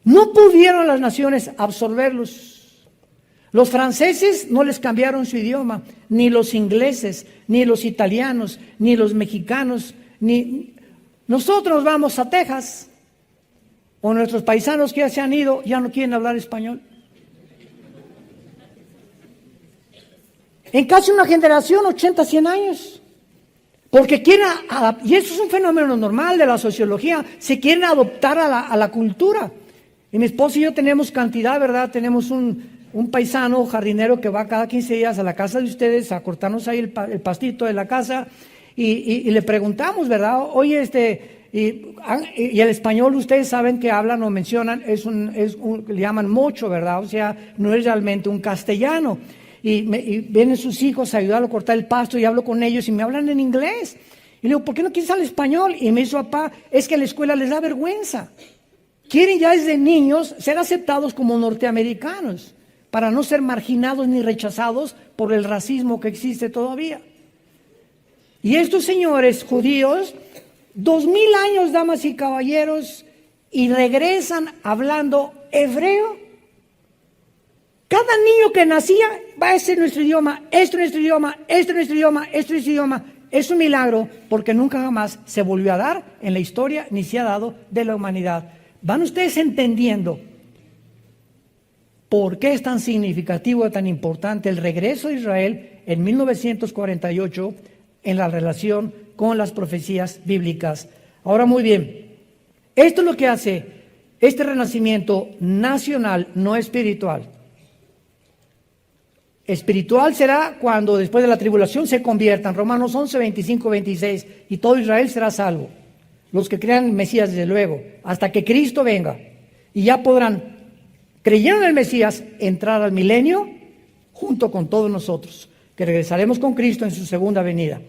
No pudieron las naciones absorberlos. Los franceses no les cambiaron su idioma, ni los ingleses, ni los italianos, ni los mexicanos, ni nosotros vamos a Texas, o nuestros paisanos que ya se han ido, ya no quieren hablar español. En casi una generación, 80, 100 años. Porque quieren, y eso es un fenómeno normal de la sociología, se quieren adoptar a la cultura. Y mi esposo y yo tenemos cantidad, ¿verdad? Tenemos un paisano jardinero que va cada 15 días a la casa de ustedes a cortarnos ahí el pastito de la casa y le preguntamos, ¿verdad? Oye, y el español ustedes saben que hablan o mencionan, le llaman mocho, ¿verdad? O sea, no es realmente un castellano. Y vienen sus hijos a ayudarlo a cortar el pasto y hablo con ellos y me hablan en inglés. Y le digo, ¿por qué no quieres hablar español? Y me dice, papá, es que a la escuela les da vergüenza. Quieren ya desde niños ser aceptados como norteamericanos para no ser marginados ni rechazados por el racismo que existe todavía. Y estos señores judíos, 2000 años, damas y caballeros, y regresan hablando hebreo. Cada niño que nacía, va a ser nuestro idioma, esto es nuestro idioma, esto es nuestro idioma, esto es nuestro idioma. Es un milagro porque nunca jamás se volvió a dar en la historia ni se ha dado de la humanidad. ¿Van ustedes entendiendo por qué es tan significativo, tan importante el regreso de Israel en 1948 en la relación con las profecías bíblicas? Ahora, muy bien, esto es lo que hace este renacimiento nacional, no espiritual. Espiritual será cuando después de la tribulación se conviertan, Romanos 11, 25, 26, y todo Israel será salvo. Los que crean en el Mesías, desde luego, hasta que Cristo venga. Y ya podrán, creyendo en el Mesías, entrar al milenio junto con todos nosotros, que regresaremos con Cristo en su segunda venida.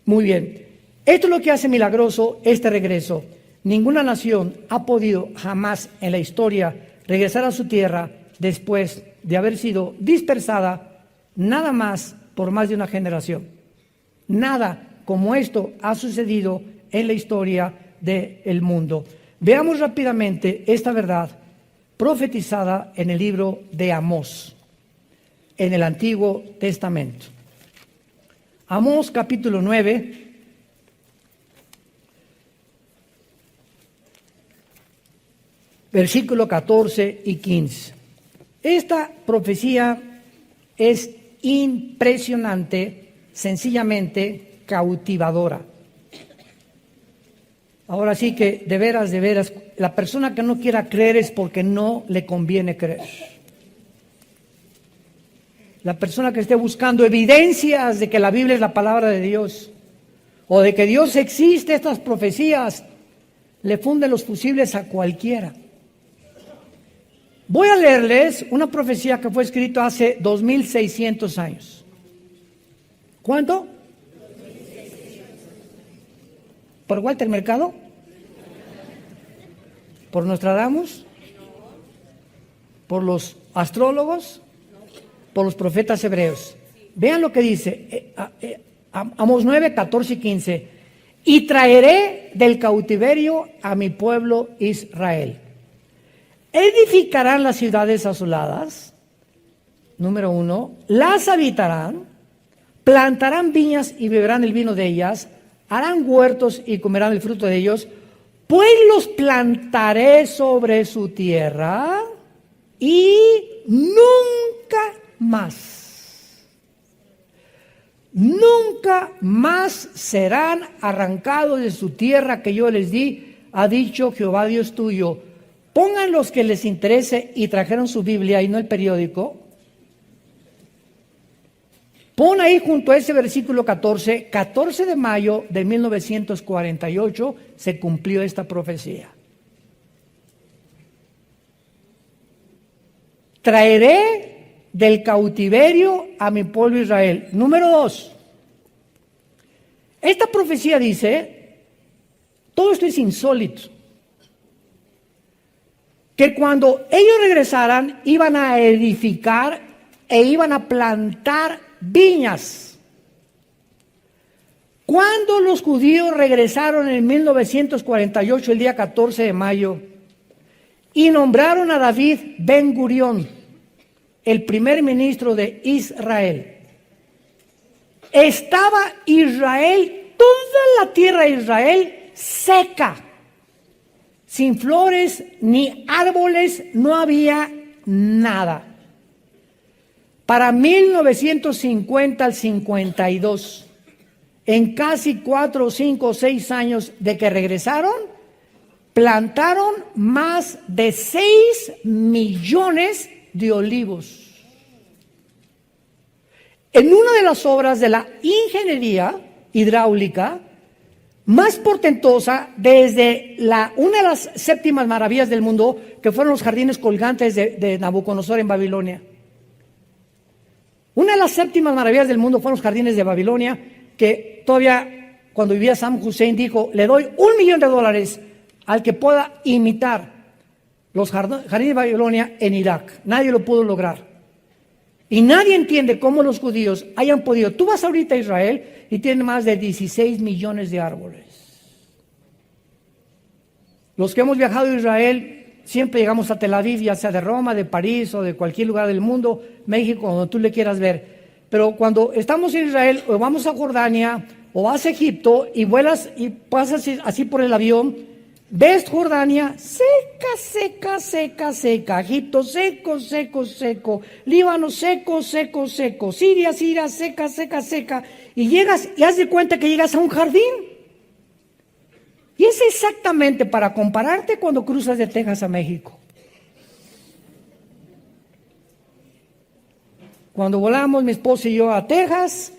Muy bien, esto es lo que hace milagroso este regreso. Ninguna nación ha podido jamás en la historia regresar a su tierra después de haber sido dispersada nada más por más de una generación. Nada como esto ha sucedido en la historia del mundo. Veamos rápidamente esta verdad profetizada en el libro de Amós, en el Antiguo Testamento. Amós capítulo 9. Versículo 14 y 15. Esta profecía es impresionante, sencillamente cautivadora. Ahora sí que de veras, la persona que no quiera creer es porque no le conviene creer. La persona que esté buscando evidencias de que la Biblia es la palabra de Dios o de que Dios existe, estas profecías le funden los fusibles a cualquiera. Voy a leerles una profecía que fue escrita hace 2600 años. ¿Cuánto? ¿Por Walter Mercado? ¿Por Nostradamus? ¿Por los astrólogos? ¿Por los profetas hebreos? Vean lo que dice Amós 9, 14 y 15. Y traeré del cautiverio a mi pueblo Israel. Edificarán las ciudades asoladas, número 1, las habitarán, plantarán viñas y beberán el vino de ellas, harán huertos y comerán el fruto de ellos, pues los plantaré sobre su tierra y nunca más serán arrancados de su tierra que yo les di, ha dicho Jehová Dios tuyo. Pongan los que les interese y trajeron su Biblia y no el periódico. Pon ahí junto a ese versículo 14 de mayo de 1948 se cumplió esta profecía. Traeré del cautiverio a mi pueblo Israel. Número 2. Esta profecía dice, todo esto es insólito, que cuando ellos regresaran iban a edificar e iban a plantar viñas. Cuando los judíos regresaron en 1948, el día 14 de mayo, y nombraron a David Ben Gurión, el primer ministro de Israel, estaba Israel, toda la tierra de Israel seca. Sin flores ni árboles, no había nada. Para 1950 al 52, en casi 4, 5, 6 años de que regresaron, plantaron más de 6 millones de olivos. En una de las obras de la ingeniería hidráulica más portentosa desde una de las séptimas maravillas del mundo, que fueron los jardines colgantes de Nabucodonosor en Babilonia. Una de las séptimas maravillas del mundo fueron los jardines de Babilonia, que todavía cuando vivía Saddam Hussein dijo: le doy $1 millón al que pueda imitar los jardines de Babilonia en Irak. Nadie lo pudo lograr. Y nadie entiende cómo los judíos hayan podido. Tú vas ahorita a Israel y tienen más de 16 millones de árboles. Los que hemos viajado a Israel, siempre llegamos a Tel Aviv, ya sea de Roma, de París o de cualquier lugar del mundo, México, donde tú le quieras ver. Pero cuando estamos en Israel, o vamos a Jordania, o vas a Egipto y vuelas y pasas así por el avión, ves Jordania seca, seca, seca, seca. Egipto seco, seco, seco. Líbano seco, seco, seco. Siria, Siria, seca, seca, seca. Y llegas y haz de cuenta que llegas a un jardín. Y es exactamente para compararte cuando cruzas de Texas a México. Cuando volamos mi esposa y yo a Texas,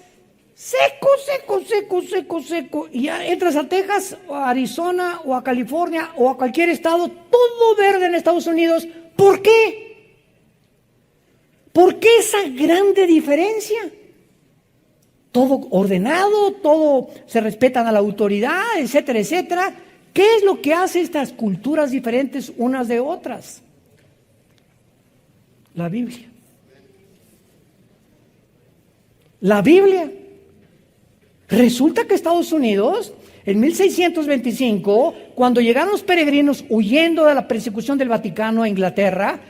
seco, seco, seco, seco, seco. Y ya entras a Texas, o a Arizona, o a California, o a cualquier estado, todo verde en Estados Unidos. ¿Por qué? ¿Por qué esa grande diferencia? Todo ordenado, todo se respetan a la autoridad, etcétera, etcétera. ¿Qué es lo que hace estas culturas diferentes unas de otras? La Biblia. La Biblia. Resulta que Estados Unidos, en 1625, cuando llegaron los peregrinos huyendo de la persecución del Vaticano a Inglaterra,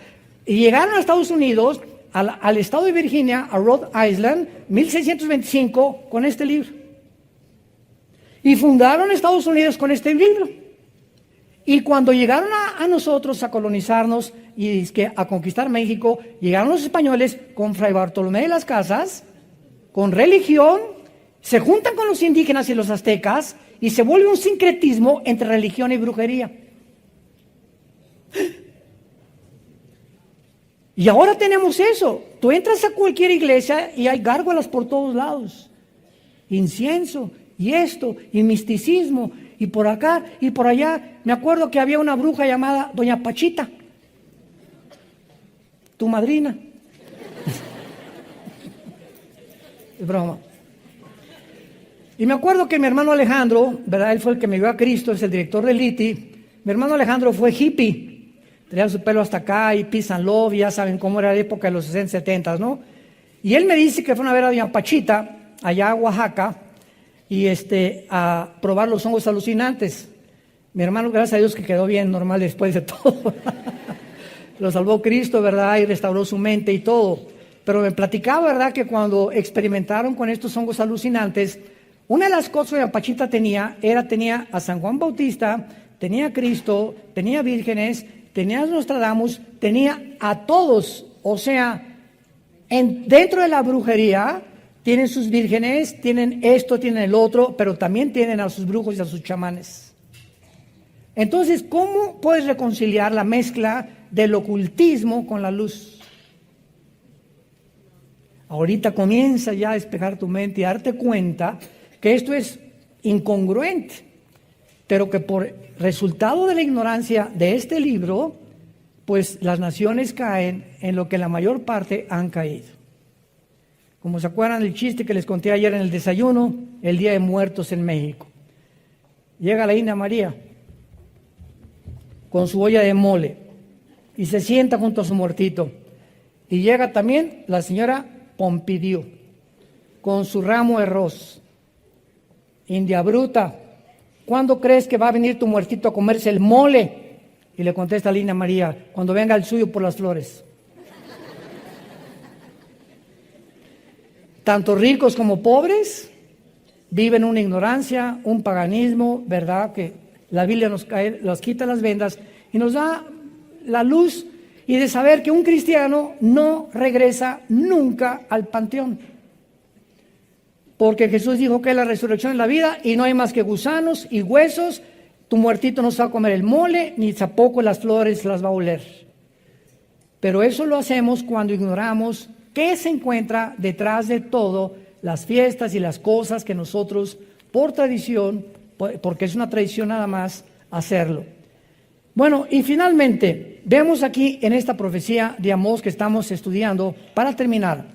y llegaron a Estados Unidos, al estado de Virginia, a Rhode Island, 1625, con este libro. Y fundaron Estados Unidos con este libro. Y cuando llegaron a nosotros a colonizarnos y a conquistar México, llegaron los españoles con Fray Bartolomé de las Casas, con religión, se juntan con los indígenas y los aztecas y se vuelve un sincretismo entre religión y brujería. Y ahora tenemos eso. Tú entras a cualquier iglesia y hay gárgolas por todos lados. Incienso, y esto, y misticismo, y por acá, y por allá. Me acuerdo que había una bruja llamada Doña Pachita, tu madrina. Es broma. Y me acuerdo que mi hermano Alejandro, ¿verdad? Él fue el que me dio a Cristo, es el director del ITI. Mi hermano Alejandro fue hippie. Tenía su pelo hasta acá y peace and love, y ya saben cómo era la época de los 60, 70, ¿no? Y él me dice que fueron a ver a Doña Pachita, allá a Oaxaca, y a probar los hongos alucinantes. Mi hermano, gracias a Dios, que quedó bien, normal después de todo. Lo salvó Cristo, ¿verdad? Y restauró su mente y todo. Pero me platicaba, ¿verdad?, que cuando experimentaron con estos hongos alucinantes, una de las cosas que Doña Pachita tenía a San Juan Bautista, tenía a Cristo, tenía vírgenes, tenía a Nostradamus, tenía a todos. O sea, dentro de la brujería tienen sus vírgenes, tienen esto, tienen el otro, pero también tienen a sus brujos y a sus chamanes. Entonces, ¿cómo puedes reconciliar la mezcla del ocultismo con la luz? Ahorita comienza ya a despejar tu mente y a darte cuenta que esto es incongruente, pero que por resultado de la ignorancia de este libro, pues las naciones caen en lo que la mayor parte han caído. Como se acuerdan del chiste que les conté ayer en el desayuno, el Día de Muertos en México. Llega la India María con su olla de mole y se sienta junto a su muertito. Y llega también la señora Pompidou con su ramo de ros. India bruta, ¿cuándo crees que va a venir tu muertito a comerse el mole? Y le contesta la India María: cuando venga el suyo por las flores. Tanto ricos como pobres viven una ignorancia, un paganismo, ¿verdad? Que la Biblia nos quita las vendas y nos da la luz y de saber que un cristiano no regresa nunca al panteón. porque Jesús dijo que es la resurrección y la vida, y no hay más que gusanos y huesos. Tu muertito no se va a comer el mole, ni tampoco las flores las va a oler. Pero eso lo hacemos cuando ignoramos qué se encuentra detrás de todo, las fiestas y las cosas que nosotros, por tradición, porque es una tradición nada más, hacerlo. Bueno, y finalmente, vemos aquí en esta profecía de Amós que estamos estudiando, para terminar,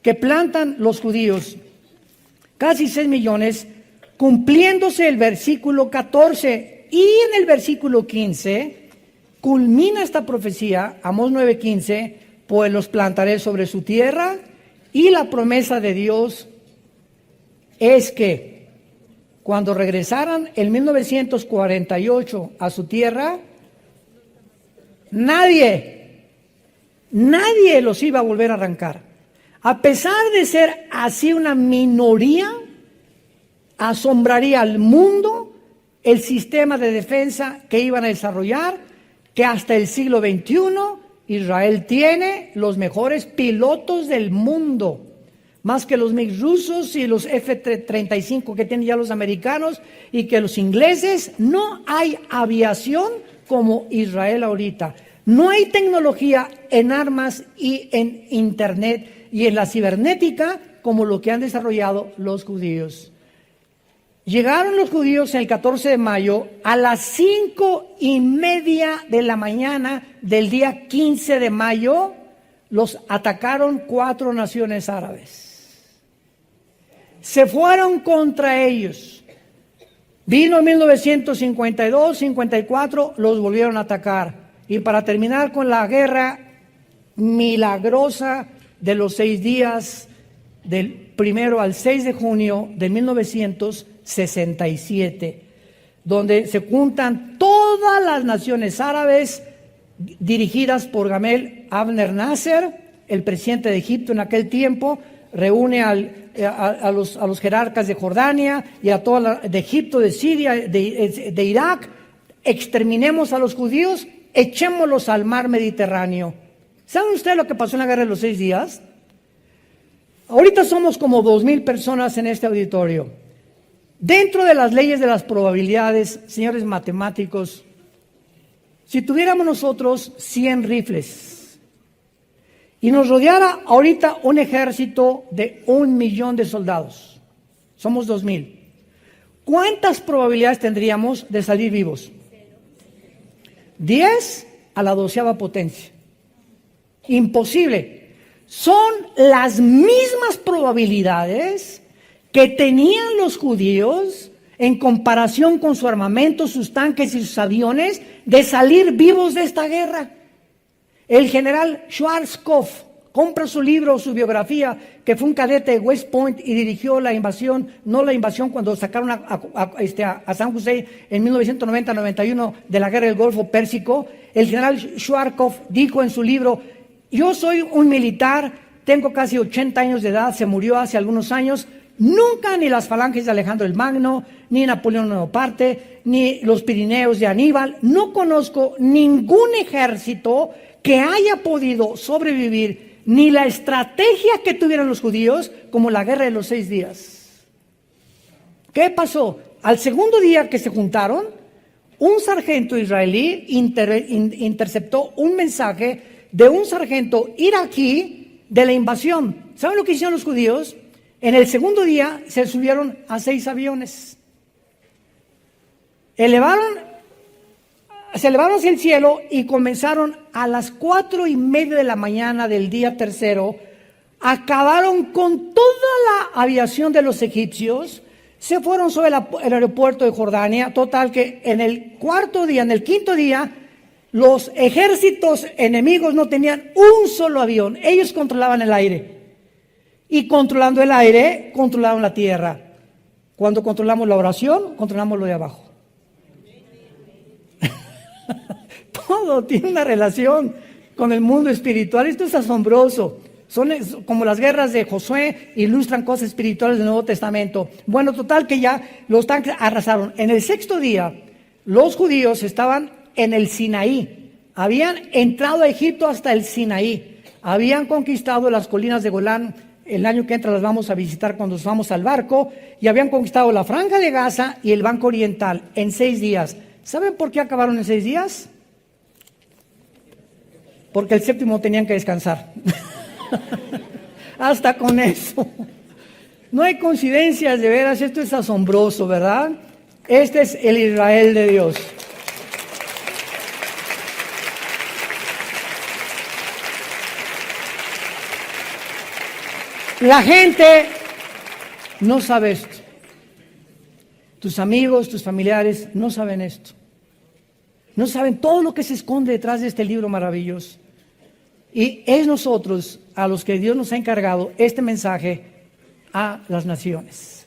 que plantan los judíos casi 6 millones, cumpliéndose el versículo 14, y en el versículo 15 culmina esta profecía, Amós 9:15, pues los plantaré sobre su tierra, y la promesa de Dios es que cuando regresaran en 1948 a su tierra, nadie los iba a volver a arrancar. A pesar de ser así una minoría, asombraría al mundo el sistema de defensa que iban a desarrollar, que hasta el siglo XXI Israel tiene los mejores pilotos del mundo, más que los MiG rusos y los F-35 que tienen ya los americanos y que los ingleses. No hay aviación como Israel ahorita. No hay tecnología en armas y en internet y en la cibernética como lo que han desarrollado los judíos. Llegaron los judíos el 14 de mayo a las 5:30 de la mañana del día 15 de mayo. Los atacaron 4 naciones árabes. Se fueron contra ellos. Vino en 1952, 54, los volvieron a atacar. Y para terminar con la guerra milagrosa de los 6 días, del 1 al 6 de junio de 1967, donde se juntan todas las naciones árabes dirigidas por Gamal Abdel Nasser, el presidente de Egipto en aquel tiempo, reúne a los jerarcas de Jordania y a toda de Egipto, de Siria, de Irak. Exterminemos a los judíos, echémoslos al mar Mediterráneo. ¿Saben ustedes lo que pasó en la guerra de los 6 días? Ahorita somos como 2,000 personas en este auditorio. Dentro de las leyes de las probabilidades, señores matemáticos, si tuviéramos nosotros 100 rifles y nos rodeara ahorita un ejército de 1,000,000 de soldados, somos 2,000, ¿cuántas probabilidades tendríamos de salir vivos? 10 a la 12ª potencia. Imposible. Son las mismas probabilidades que tenían los judíos en comparación con su armamento, sus tanques y sus aviones, de salir vivos de esta guerra. El general Schwarzkopf compra su libro, su biografía, que fue un cadete de West Point y dirigió la invasión, no la invasión cuando sacaron a San José en 1990-91 de la guerra del Golfo Pérsico. El general Schwarzkopf dijo en su libro: yo soy un militar, tengo casi 80 años de edad, se murió hace algunos años. Nunca ni las falanges de Alejandro el Magno, ni Napoleón Bonaparte, ni los Pirineos de Aníbal, no conozco ningún ejército que haya podido sobrevivir, ni la estrategia que tuvieron los judíos, como la guerra de los 6 días. ¿Qué pasó? Al segundo día que se juntaron, un sargento israelí interceptó un mensaje de un sargento iraquí de la invasión. ¿Saben lo que hicieron los judíos? En el segundo día se subieron a 6 aviones. Se elevaron hacia el cielo y comenzaron a las 4:30 de la mañana del día tercero. Acabaron con toda la aviación de los egipcios. Se fueron sobre el aeropuerto de Jordania. Total que en el quinto día, los ejércitos enemigos no tenían un solo avión. Ellos controlaban el aire. Y controlando el aire, controlaron la tierra. Cuando controlamos la oración, controlamos lo de abajo. Todo tiene una relación con el mundo espiritual. Esto es asombroso. Son como las guerras de Josué, ilustran cosas espirituales del Nuevo Testamento. Bueno, total que ya los tanques arrasaron. En el 6º día, los judíos estaban en el Sinaí. Habían entrado a Egipto hasta el Sinaí. Habían conquistado las colinas de Golán, El año que entra las vamos a visitar cuando nos vamos al barco, y habían conquistado la Franja de Gaza y el Banco Oriental en 6 días. ¿Saben por qué acabaron en 6 días? Porque el séptimo tenían que descansar. Hasta con eso. No hay coincidencias, de veras, esto es asombroso, ¿verdad? Este es el Israel de Dios. La gente no sabe esto. Tus amigos, tus familiares no saben esto. No saben todo lo que se esconde detrás de este libro maravilloso. Y es nosotros a los que Dios nos ha encargado este mensaje a las naciones.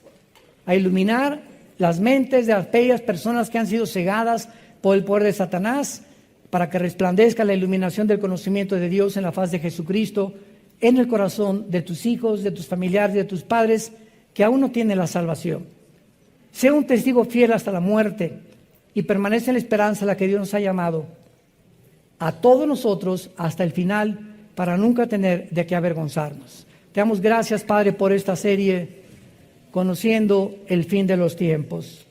A iluminar las mentes de aquellas personas que han sido cegadas por el poder de Satanás, para que resplandezca la iluminación del conocimiento de Dios en la faz de Jesucristo, en el corazón de tus hijos, de tus familiares, de tus padres, que aún no tienen la salvación. Sea un testigo fiel hasta la muerte y permanece en la esperanza a la que Dios nos ha llamado, a todos nosotros hasta el final, para nunca tener de qué avergonzarnos. Te damos gracias, Padre, por esta serie, Conociendo el fin de los tiempos.